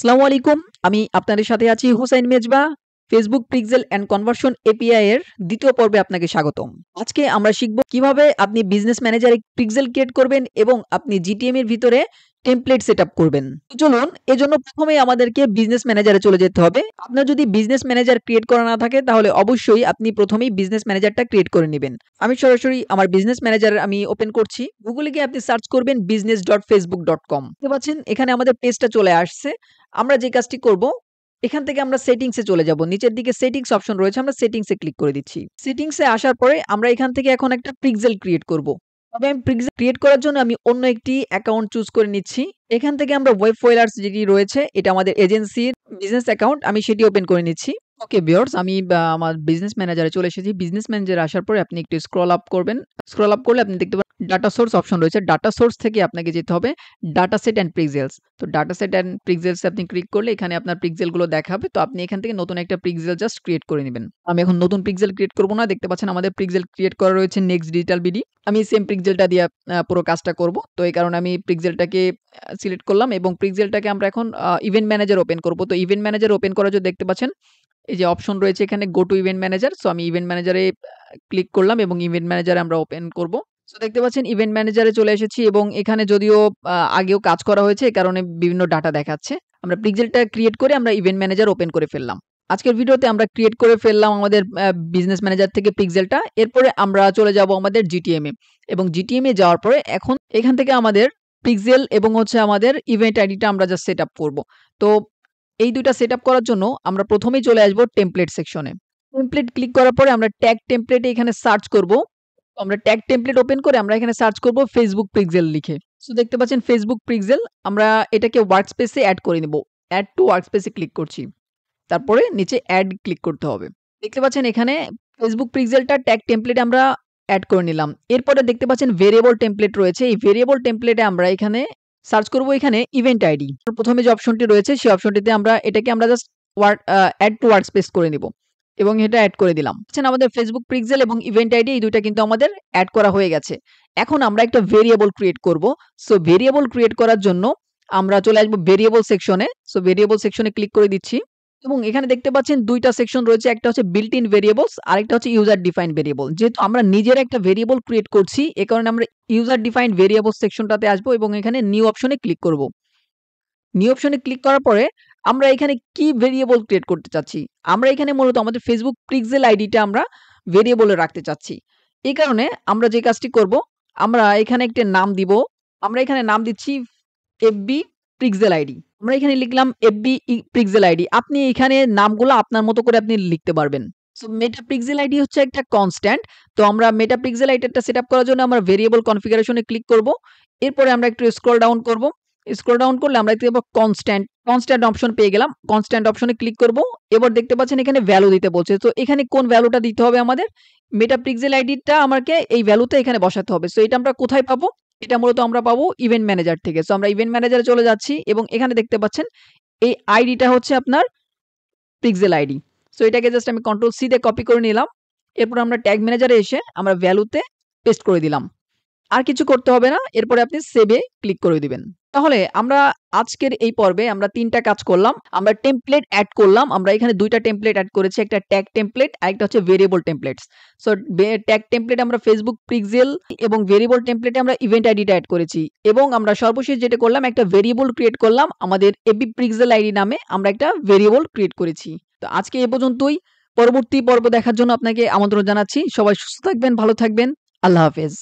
আসসালামু আলাইকুম। আমি আপনাদের সাথে আছি Hussain Mezba. Facebook pixel and conversion API এর দ্বিতীয় পর্বে আপনাকে স্বাগতম। আজকে আমরা শিখব কিভাবে আপনি বিজনেস ম্যানেজারে পিক্সেল ক্রিয়েট করবেন এবং আপনি জিটিএম এর ভিতরে টেমপ্লেট সেটআপ করবেন। তো চলুন এজন্য প্রথমেই আমাদেরকে বিজনেস ম্যানেজারে চলে যেতে হবে। আপনার যদি বিজনেস ম্যানেজার ক্রিয়েট করা না থাকে তাহলে অবশ্যই আপনি প্রথমেই বিজনেস ম্যানেজারটা ক্রিয়েট করে নিবেন। আমি সরাসরি আমার বিজনেস ম্যানেজার আমি ওপেন করছি। গুগলে গিয়ে আপনি সার্চ করবেন business.facebook.com। দেখতে পাচ্ছেন এখানে আমাদের পেজটা চলে আসছে। আমরা যে কাজটি করব এখান থেকে আমরা সেটিংস এ চলে যাব। নিচের দিকে সেটিংস অপশন রয়েছে, আমরা সেটিংস এ ক্লিক করে দিচ্ছি। সেটিংস এ আসার পরে আমরা এখান থেকে এখন একটা পিক্সেল ক্রিয়েট করব। তবে আমি পিক্সেল ক্রিয়েট করার জন্য আমি অন্য একটি অ্যাকাউন্ট চুজ করে নিচ্ছি। এখান থেকে আমরা ওয়েব ফোল্ডার্স যেটি রয়েছে এটা আমাদের এজেন্সির বিজনেস অ্যাকাউন্ট, আমি সেটি ওপেন করে নিচ্ছি। ওকে ভিউয়ার্স, আমি আমার বিজনেস ম্যানেজারে চলে এসেছি। বিজনেস ম্যানেজারে আসার পরে আপনি একটু স্ক্রল আপ করবেন। স্ক্রল আপ করলে আপনি দেখতে পাবেন ডাটা সোর্স অপশন রয়েছে। ডাটা সোর্স থেকে আপনাকে যেতে হবে ডাটা সেট অ্যান্ড পিক্সেলস। তো ডাটা সেট অ্যান্ড পিক্সেলস আপনি ক্লিক করলে এখানে আপনার পিক্সেলগুলো দেখাবে। তো আপনি এখান থেকে নতুন একটা পিক্সেল জাস্ট ক্রিয়েট করে নেবেন। আমি এখন নতুন পিক্সেল ক্রিয়েট করব না। দেখতে পাচ্ছেন আমাদের পিক্সেল ক্রিয়েট করা রয়েছে নেক্সট ডিজিটাল বিডি। আমি সেম পিক্সেলটা দিয়ে পুরো কাজটা করব। তো এই কারণে আমি পিক্সেলটাকে সিলেক্ট করলাম এবং পিক্সেলটাকে আমরা এখন ইভেন্ট ম্যানেজার ওপেন করব। তো ইভেন্ট ম্যানেজার ওপেন করার জন্য দেখতে পাচ্ছেন এই যে অপশন রয়েছে এখানে go to event manager. So আমি ইভেন্ট ম্যানেজারে ক্লিক করলাম এবং ইভেন্ট ম্যানেজারে আমরা ওপেন করব। সো দেখতে পাচ্ছেন ইভেন্ট ম্যানেজারে চলে এসেছি এবং এখানে যদিও আগেও কাজ করা হয়েছে এই কারণে বিভিন্ন ডাটা দেখাচ্ছে। আমরা পিক্সেলটা ক্রিয়েট করে আমরা ইভেন্ট ম্যানেজার ওপেন করে ফেললাম। আজকের ভিডিওতে আমরা ক্রিয়েট করে ফেললাম আমাদের বিজনেস ম্যানেজার থেকে পিক্সেলটা। এরপরে আমরা চলে যাব আমাদের জিটিএম এ এবং জিটিএম এ যাওয়ার পরে এখন এখান থেকে আমাদের পিক্সেল এবং হচ্ছে আমাদের ইভেন্ট আইডিটা আমরা জাস্ট সেটআপ করব। তো এই দুইটা সেটআপ করার জন্য আমরা প্রথমেই চলে আসব টেমপ্লেট সেকশনে। টেমপ্লেট ক্লিক করার পরে আমরা ট্যাগ টেমপ্লেটে এখানে সার্চ করব। আমরা ট্যাগ টেমপ্লেট ওপেন করে আমরা এখানে সার্চ করব ফেসবুক পিক্সেল লিখে। সো দেখতে পাচ্ছেন ফেসবুক পিক্সেল, আমরা এটাকে ওয়ার্কস্পেসে এড করে নিব। এড টু ওয়ার্কস্পেসে ক্লিক করছি। তারপরে নিচে এড ক্লিক করতে হবে। দেখতে পাচ্ছেন এখানে ফেসবুক পিক্সেলটা ট্যাগ টেমপ্লেটে আমরা এড করে নিলাম। এরপরে দেখতে পাচ্ছেন ভেরিয়েবল টেমপ্লেট রয়েছে। এই ভেরিয়েবল টেমপ্লেটে আমরা এখানে সার্চ করব এখানে ইভেন্ট আইডি। প্রথমে যে অপশনটি রয়েছে সেই অপশনটিতে আমরা জাস্ট এড টু ওয়ার্কস্পেস করে নিব এবং এটা এড করে দিলাম। দেখছেন আমাদের ফেসবুক পিক্সেল এবং ইভেন্ট আইডি এই দুইটা কিন্তু আমাদের এড করা হয়ে গেছে। এখন আমরা একটা ভেরিয়েবল ক্রিয়েট করব। সো ভেরিয়েবল ক্রিয়েট করার জন্য আমরা চলে আসব ভেরিয়েবল সেকশনে। সো ভেরিয়েবল সেকশনে ক্লিক করে দিচ্ছি এবং এখানে দেখতে পাচ্ছেন দুইটা সেকশন রয়েছে, একটা হচ্ছে বিল্ট ইন ভেরিয়েবলস আরেকটা হচ্ছে ইউজার ডিফাইন্ড ভেরিয়েবল। যেহেতু আমরা নিজের একটা ভেরিয়েবল ক্রিয়েট করছি এই কারণে আমরা ইউজার ডিফাইন্ড ভেরিয়েবল সেকশনটাতে আসবো এবং এখানে নিউ অপশনে ক্লিক করব। নিউ অপশনে ক্লিক করার পরে আমরা এখানে কি ভেরিয়েবল ক্রিয়েট করতে চাচ্ছি, আমরা এখানে মূলত আমাদের ফেসবুক পিক্সেল আইডিটা আমরা ভেরিয়েবলে রাখতে চাচ্ছি। এই কারণে আমরা যে কাজটি করব আমরা এখানে একটা নাম দিব। আমরা এখানে নাম দিচ্ছি এফবি পিক্সেল আইডি। আমরা এখানে লিখলাম এফবি পিক্সেল আইডি। আপনি এখানে নামগুলো আপনার মতো করে আপনি লিখতে পারবেন। সো মেটা পিক্সেল আইডি হচ্ছে একটা কনস্ট্যান্ট। তো আমরা মেটা পিক্সেল আইডিটা সেটআপ করার জন্য আমরা ভেরিয়েবল কনফিগারেশনে ক্লিক করব। এরপরে আমরা একটু স্ক্রল ডাউন করব। স্ক্রল ডাউন করলে আমরা দেখতে পাবো কনস্ট্যান্ট অপশন পেয়ে গেলাম। কনস্ট্যান্ট অপশনে ক্লিক করব। এবার দেখতে পাচ্ছেন এখানে ভ্যালু দিতে বলছে। তো এখানে কোন ভ্যালুটা দিতে হবে আমাদের? মেটা পিক্সেল আইডিটা আমাকে এই ভ্যালুতে এখানে বসাতে হবে। সো এটা আমরা কোথায় পাবো? এটা মূলত আমরা পাবো ইভেন্ট ম্যানেজার থেকে। সো আমরা ইভেন্ট ম্যানেজারে চলে যাচ্ছি এবং এখানে দেখতে পাচ্ছেন এই আইডিটা হচ্ছে আপনার পিক্সেল আইডি। সো এটাকে জাস্ট আমি কন্ট্রোল সি দিয়ে কপি করে নিলাম। এরপর আমরা ট্যাগ ম্যানেজারে এসে আমরা ভ্যালুতে পেস্ট করে দিলাম। আর কিছু করতে হবে না। এরপরে আপনি সেভে ক্লিক করে দিবেন। তাহলে আমরা আজকের এই পর্বে আমরা ৩ টা কাজ করলাম। আমরা টেমপ্লেট এড করলাম। আমরা এখানে ২ টা টেমপ্লেট এড করেছি। একটা ট্যাগ টেমপ্লেট, আরেকটা হচ্ছে variable templates. So tag template আমরা ফেসবুক পিক্সেল এবং ভেরিয়েবল টেমপ্লেটে আমরা ইভেন্ট আইডিটা এড করেছি এবং আমরা সর্বশেষ যেটা করলাম একটা ভেরিয়েবল ক্রিয়েট করলাম। আমাদের এফবি পিক্সেল আইডি নামে আমরা একটা ভেরিয়েবল ক্রিয়েট করেছি। তো আজকে এ পর্যন্তই। পরবর্তী পর্ব দেখার জন্য আপনাকে আমন্ত্রণ জানাচ্ছি। সবাই সুস্থ থাকবেন, ভালো থাকবেন। আল্লাহ হাফেজ।